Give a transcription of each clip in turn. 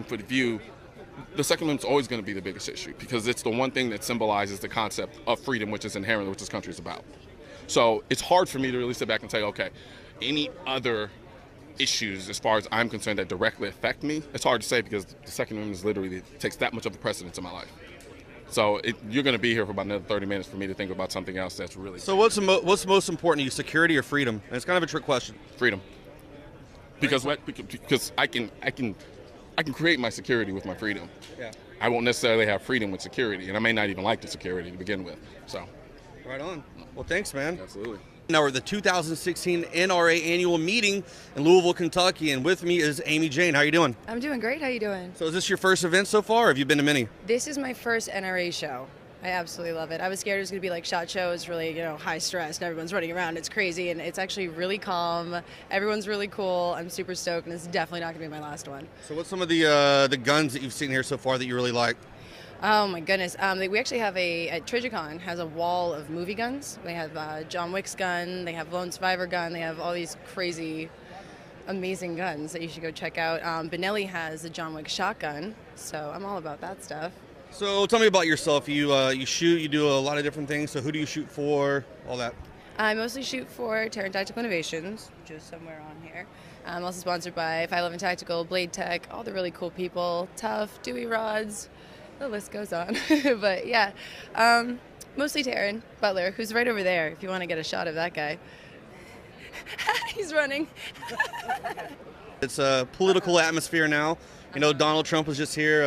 for the view, the Second Amendment is always going to be the biggest issue because it's the one thing that symbolizes the concept of freedom, which is inherently what this country is about. So it's hard for me to really sit back and say, okay, any other issues as far as I'm concerned that directly affect me, it's hard to say because the Second Amendment is literally takes that much of a precedence in my life. So you're going to be here for about another 30 minutes for me to think about something else that's really... So what's most important to you, security or freedom? And it's kind of a trick question. Freedom. Because I can create my security with my freedom. Yeah. I won't necessarily have freedom with security, and I may not even like the security to begin with. So. Right on. Well, thanks, man. Absolutely. Now we're at the 2016 NRA annual meeting in Louisville, Kentucky, and with me is Amy Jane. How you doing? I'm doing great. How you doing? So is this your first event so far, or have you been to many? This is my first NRA show. I absolutely love it. I was scared it was going to be like SHOT Show. It's really, high stress, and everyone's running around. It's crazy, and it's actually really calm. Everyone's really cool. I'm super stoked, and it's definitely not going to be my last one. So what's some of the guns that you've seen here so far that you really like? Oh my goodness. We actually have at Trigicon has a wall of movie guns. They have John Wick's gun, they have Lone Survivor gun, they have all these crazy, amazing guns that you should go check out. Benelli has a John Wick shotgun, so I'm all about that stuff. So tell me about yourself. You shoot, you do a lot of different things, so who do you shoot for, all that? I mostly shoot for Terran Tactical Innovations, which is somewhere on here. I'm also sponsored by 511 Tactical, Blade Tech, all the really cool people, Tough, Dewey Rods. The list goes on. But yeah, mostly Terran Butler, who's right over there if you want to get a shot of that guy. He's running. It's a political atmosphere now. Donald Trump was just here,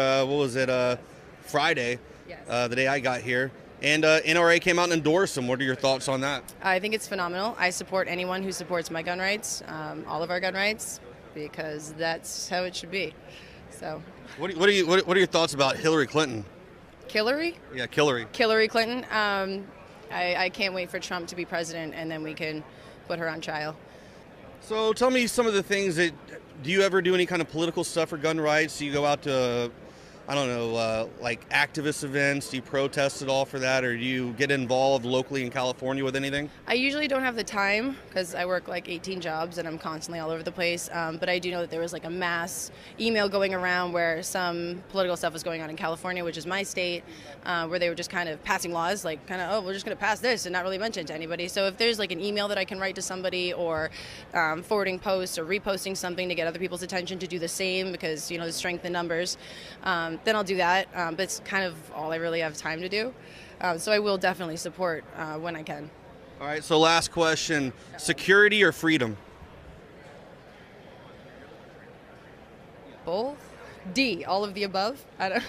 Friday, Yes. The day I got here. And NRA came out and endorsed him. What are your thoughts on that? I think it's phenomenal. I support anyone who supports my gun rights, all of our gun rights, because that's how it should be. So. What are your thoughts about Hillary Clinton? Hillary? Yeah, Hillary. Hillary Clinton. I can't wait for Trump to be president, and then we can put her on trial. So tell me some of the things do you ever do any kind of political stuff for gun rights? Do you go out to, like activist events? Do you protest at all for that, or do you get involved locally in California with anything? I usually don't have the time because I work like 18 jobs and I'm constantly all over the place. But I do know that there was like a mass email going around where some political stuff was going on in California, which is my state, where they were just kind of passing laws, like we're just going to pass this and not really mention it to anybody. So if there's like an email that I can write to somebody, or forwarding posts or reposting something to get other people's attention to do the same, because the strength in numbers, then I'll do that. But it's kind of all I really have time to do. So I will definitely support when I can. All right, so last question, security or freedom? Both? D, all of the above? I don't.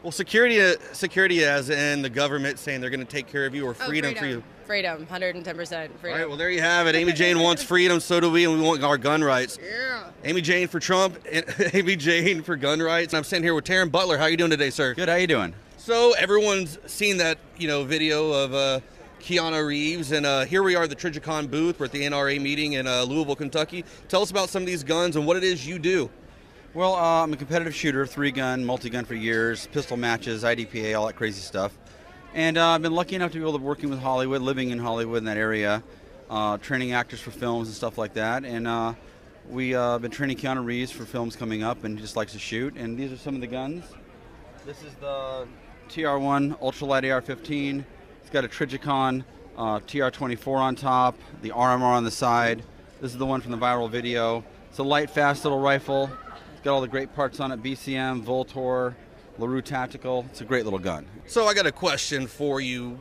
Well, security as in the government saying they're going to take care of you, or freedom for you? Freedom, 110% freedom. All right, well, there you have it. Amy Jane wants freedom, so do we, and we want our gun rights. Yeah. Amy Jane for Trump, and Amy Jane for gun rights. And I'm sitting here with Terran Butler. How are you doing today, sir? Good, how you doing? So everyone's seen that, video of Keanu Reeves, and here we are at the Trigicon booth. We're at the NRA meeting in Louisville, Kentucky. Tell us about some of these guns and what it is you do. Well, I'm a competitive shooter, 3-gun, multi-gun for years, pistol matches, IDPA, all that crazy stuff. And I've been lucky enough to be able to working with Hollywood, living in Hollywood in that area, training actors for films and stuff like that. And we've been training Keanu Reeves for films coming up, and he just likes to shoot. And these are some of the guns. This is the TR1 Ultralight AR-15. It's got a Trigicon TR-24 on top, the RMR on the side. This is the one from the viral video. It's a light, fast little rifle. It's got all the great parts on it, BCM, Voltor, LaRue Tactical. It's a great little gun. So I got a question for you.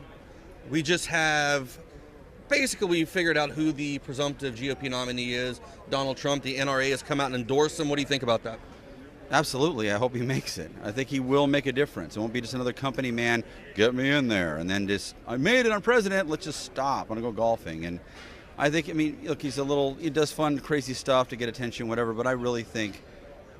We just have, basically we figured out who the presumptive GOP nominee is, Donald Trump. The NRA has come out and endorsed him. What do you think about that? Absolutely. I hope he makes it. I think he will make a difference. It won't be just another company man, get me in there, and then just, I made it, I'm president, let's just stop. I'm going to go golfing. And I think, look, he does fun, crazy stuff to get attention, whatever, but I really think,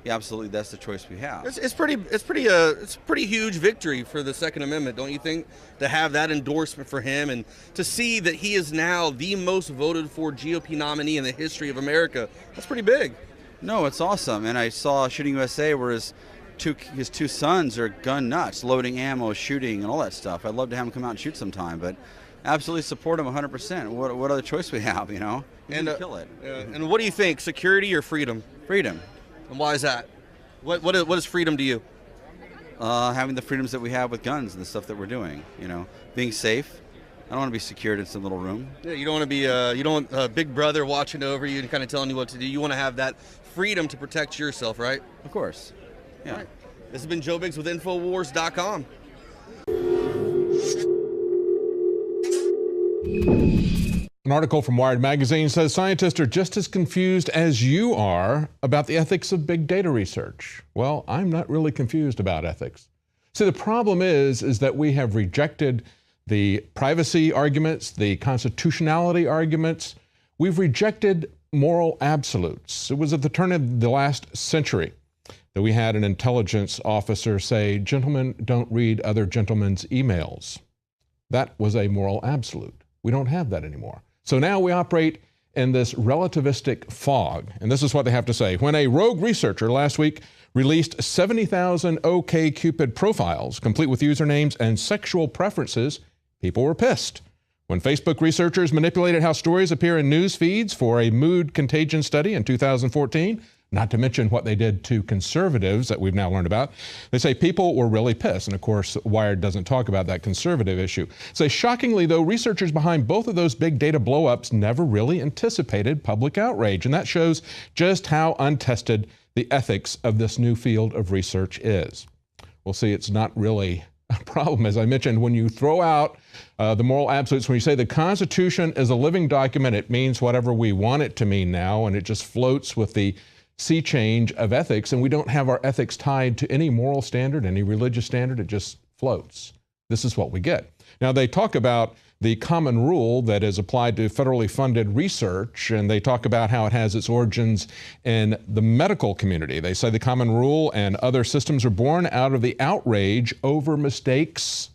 yeah, absolutely, that's the choice we have. It's a pretty huge victory for the Second Amendment, don't you think? To have that endorsement for him, and to see that he is now the most voted for GOP nominee in the history of America, that's pretty big. No, it's awesome. And I saw Shooting USA where his two sons are gun nuts, loading ammo, shooting, and all that stuff. I'd love to have him come out and shoot sometime, but absolutely support him 100%. What other choice we have, He's and gonna kill it. And what do you think, security or freedom? Freedom. And why is that? What is freedom to you? Having the freedoms that we have with guns and the stuff that we're doing, being safe. I don't want to be secured in some little room. Yeah, you don't want to be you don't want a big brother watching over you and kind of telling you what to do. You want to have that freedom to protect yourself, right? Of course. Yeah. All right. This has been Joe Biggs with INFOWARS.com. An article from Wired magazine says scientists are just as confused as you are about the ethics of big data research. Well, I'm not really confused about ethics. See, the problem is that we have rejected the privacy arguments, the constitutionality arguments. We've rejected moral absolutes. It was at the turn of the last century that we had an intelligence officer say, "Gentlemen, don't read other gentlemen's emails." That was a moral absolute. We don't have that anymore. So now we operate in this relativistic fog. And this is what they have to say. When a rogue researcher last week released 70,000 OkCupid profiles, complete with usernames and sexual preferences, people were pissed. When Facebook researchers manipulated how stories appear in news feeds for a mood contagion study in 2014, not to mention what they did to conservatives that we've now learned about, they say people were really pissed. And of course, Wired doesn't talk about that conservative issue. Say, shockingly though, researchers behind both of those big data blowups never really anticipated public outrage. And that shows just how untested the ethics of this new field of research is. We'll see, it's not really a problem. As I mentioned, when you throw out the moral absolutes, when you say the Constitution is a living document, it means whatever we want it to mean now, and it just floats with the sea change of ethics, and we don't have our ethics tied to any moral standard, any religious standard. It just floats. This is what we get. Now, they talk about the common rule that is applied to federally funded research, and they talk about how it has its origins in the medical community. They say the common rule and other systems are born out of the outrage over mistakes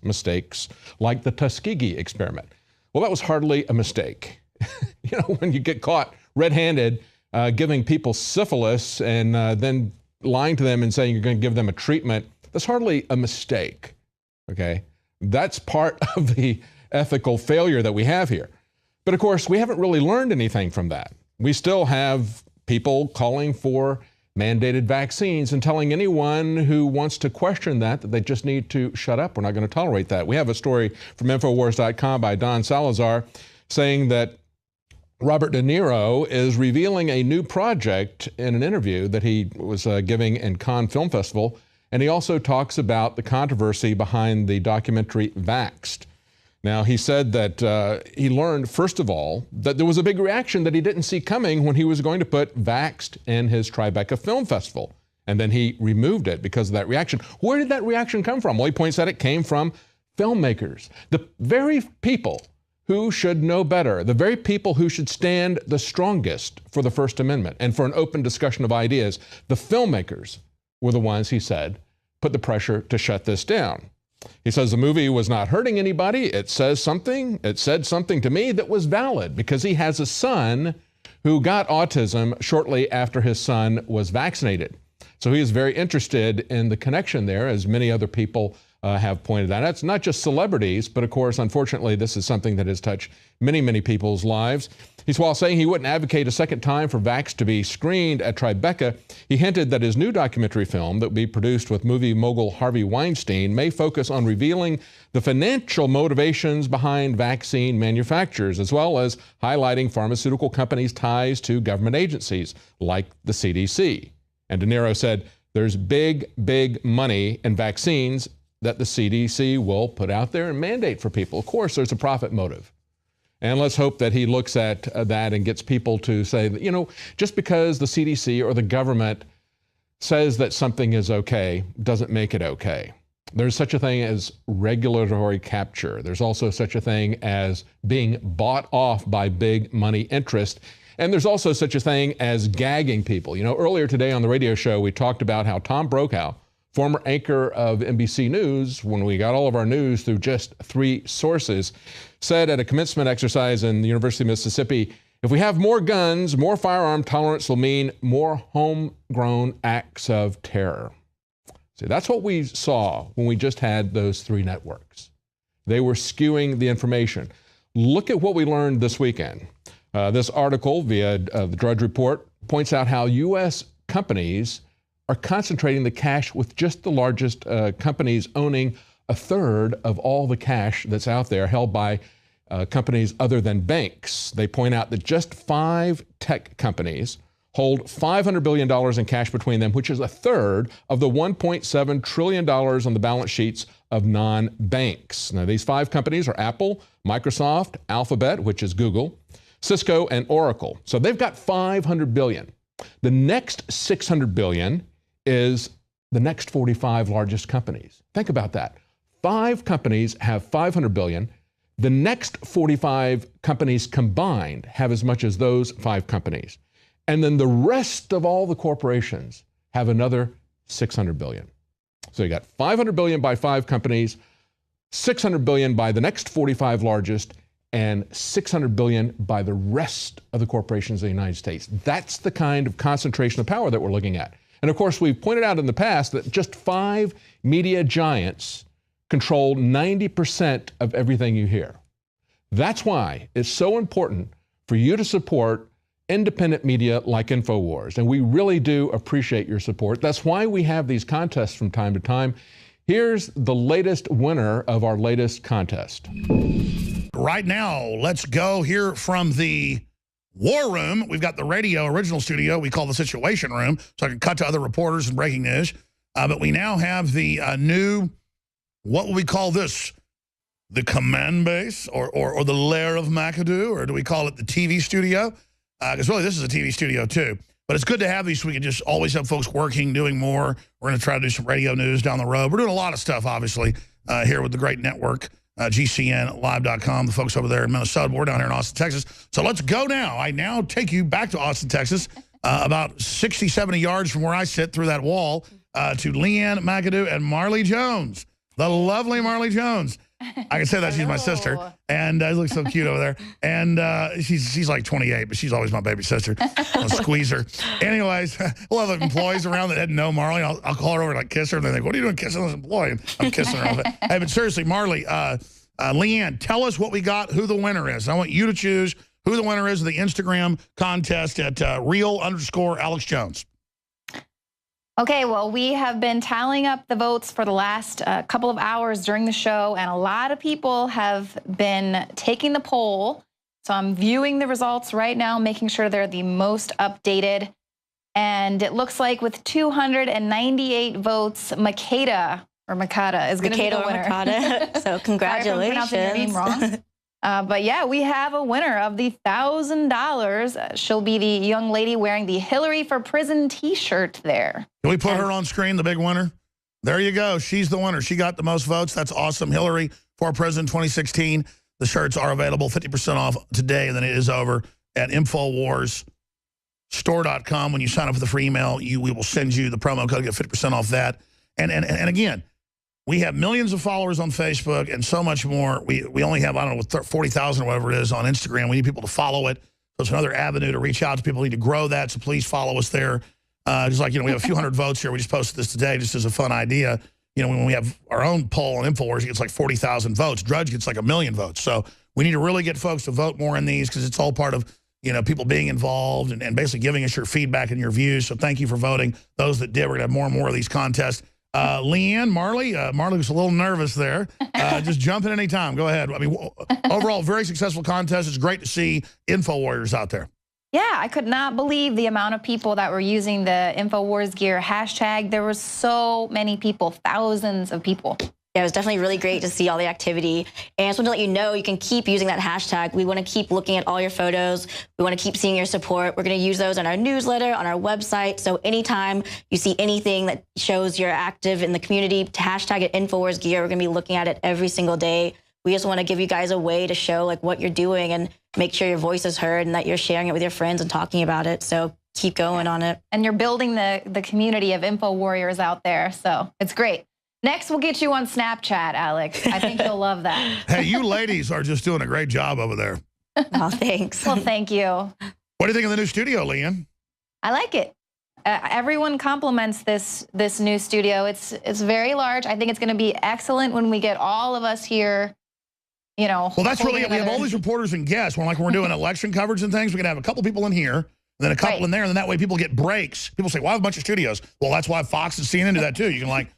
like the Tuskegee experiment. Well, that was hardly a mistake. When you get caught red-handed giving people syphilis and then lying to them and saying you're going to give them a treatment, that's hardly a mistake, okay? That's part of the ethical failure that we have here. But of course, we haven't really learned anything from that. We still have people calling for mandated vaccines and telling anyone who wants to question that they just need to shut up. We're not going to tolerate that. We have a story from INFOWARS.com by Don Salazar saying that Robert De Niro is revealing a new project in an interview that he was giving in Cannes Film Festival, and he also talks about the controversy behind the documentary Vaxxed. Now, he said that he learned, first of all, that there was a big reaction that he didn't see coming when he was going to put Vaxxed in his Tribeca Film Festival, and then he removed it because of that reaction. Where did that reaction come from? Well, he points out it came from filmmakers, the very people who should know better, the very people who should stand the strongest for the First Amendment and for an open discussion of ideas. The filmmakers were the ones, he said, put the pressure to shut this down. He says the movie was not hurting anybody. It said something to me that was valid because he has a son who got autism shortly after his son was vaccinated. So he is very interested in the connection there, as many other people have pointed out. It's not just celebrities, but of course, unfortunately, this is something that has touched many, many people's lives. He's, while saying he wouldn't advocate a second time for Vax to be screened at Tribeca, he hinted that his new documentary film that will be produced with movie mogul Harvey Weinstein may focus on revealing the financial motivations behind vaccine manufacturers, as well as highlighting pharmaceutical companies' ties to government agencies like the CDC. And De Niro said, there's big, big money in vaccines that the CDC will put out there and mandate for people. Of course, there's a profit motive. And let's hope that he looks at that and gets people to say that, just because the CDC or the government says that something is okay doesn't make it okay. There's such a thing as regulatory capture. There's also such a thing as being bought off by big money interest. And there's also such a thing as gagging people. Earlier today on the radio show, we talked about how Tom Brokaw, former anchor of NBC News, when we got all of our news through just 3 sources, said at a commencement exercise in the University of Mississippi, if we have more guns, more firearm tolerance will mean more homegrown acts of terror. See, that's what we saw when we just had those 3 networks. They were skewing the information. Look at what we learned this weekend. This article via the Drudge Report points out how U.S. companies are concentrating the cash with just the largest companies owning a third of all the cash that's out there held by companies other than banks. They point out that just 5 tech companies hold $500 billion in cash between them, which is a third of the $1.7 trillion on the balance sheets of non-banks. Now, these 5 companies are Apple, Microsoft, Alphabet, which is Google, Cisco, and Oracle. So they've got $500 billion. The next $600 billion is the next 45 largest companies. Think about that. 5 companies have $500 billion. The next 45 companies combined have as much as those 5 companies. And then the rest of all the corporations have another $600 billion. So you got $500 billion by 5 companies, $600 billion by the next 45 largest, and $600 billion by the rest of the corporations in the United States. That's the kind of concentration of power that we're looking at. And of course, we've pointed out in the past that just 5 media giants control 90% of everything you hear. That's why it's so important for you to support independent media like INFOWARS, and we really do appreciate your support. That's why we have these contests from time to time. Here's the latest winner of our latest contest. Right now, let's go hear from the War Room. We've got the radio original studio we call the Situation Room, so I can cut to other reporters and breaking news. But we now have the new, what will we call this? The command base or the lair of McAdoo, or do we call it the TV studio? Because really this is a TV studio too. But it's good to have these so we can just always have folks working, doing more. We're going to try to do some radio news down the road. We're doing a lot of stuff, obviously, here with the great network, GCNlive.com, the folks over there in Minnesota. We're down here in Austin, Texas. So let's go now. I now take you back to Austin, Texas, about 60, 70 yards from where I sit through that wall, to Leanne McAdoo and Marley Jones, the lovely Marley Jones. I can say that she's my sister, and she looks so cute over there. And she's like 28, but she's always my baby sister. I'll squeeze her. Anyways, we'll have employees around that didn't know Marley. I'll call her over and like kiss her, and they think, "What are you doing kissing this employee?" And I'm kissing her. Hey, but seriously, Marley, Leanne, tell us what we got, who the winner is. I want you to choose who the winner is of the Instagram contest at real_Alex Jones. Okay, well, we have been tallying up the votes for the last couple of hours during the show, and a lot of people have been taking the poll. So I'm viewing the results right now, making sure they're the most updated. And it looks like with 298 votes, Makeda is going to be the winner. So congratulations. Sorry if I'm pronouncing your name wrong. But yeah, we have a winner of the $1,000. She'll be the young lady wearing the Hillary for Prison T-shirt there. Can we put her on screen, the big winner? There you go. She's the winner. She got the most votes. That's awesome. Hillary for President 2016. The shirts are available 50% off today, and then it is over at InfoWarsStore.com. When you sign up for the free email, we will send you the promo code to get 50% off that. And again, we have millions of followers on Facebook and so much more. We only have, I don't know, 40,000 or whatever it is on Instagram. We need people to follow it. So it's another avenue to reach out to people. We need to grow that, so please follow us there. Just like, we have a few hundred votes here. We just posted this today just as a fun idea. When we have our own poll on InfoWars, it gets like 40,000 votes. Drudge gets like 1 million votes. So we need to really get folks to vote more in these, because it's all part of, people being involved and basically giving us your feedback and your views. So thank you for voting. Those that did, we're going to have more and more of these contests. Leanne, Marley was a little nervous there. Just jump in any time. Go ahead. I mean, overall, very successful contest. It's great to see InfoWarriors out there. Yeah, I could not believe the amount of people that were using the InfoWars Gear hashtag. There were so many people, thousands of people. Yeah, it was definitely really great to see all the activity. And I just want to let you know, you can keep using that hashtag. We want to keep looking at all your photos. We want to keep seeing your support. We're going to use those on our newsletter, on our website. So anytime you see anything that shows you're active in the community, hashtag it InfoWars Gear. We're going to be looking at it every single day. We just want to give you guys a way to show what you're doing and make sure your voice is heard and that you're sharing it with your friends and talking about it. So keep going on it. And you're building the community of Info Warriors out there. So it's great. Next, we'll get you on Snapchat, Alex. I think you'll love that. Hey, you ladies are just doing a great job over there. Oh, thanks. Well, thank you. What do you think of the new studio, Leanne? I like it. Everyone compliments this new studio. It's very large. I think it's going to be excellent when we get all of us here. Well, that's really it. We have all these reporters and guests. When we're doing election coverage and things, we're going to have a couple people in here. then a couple in there, and then that way people get breaks. People say, well, I have a bunch of studios. Well, that's why Fox and CNN do that too. You can like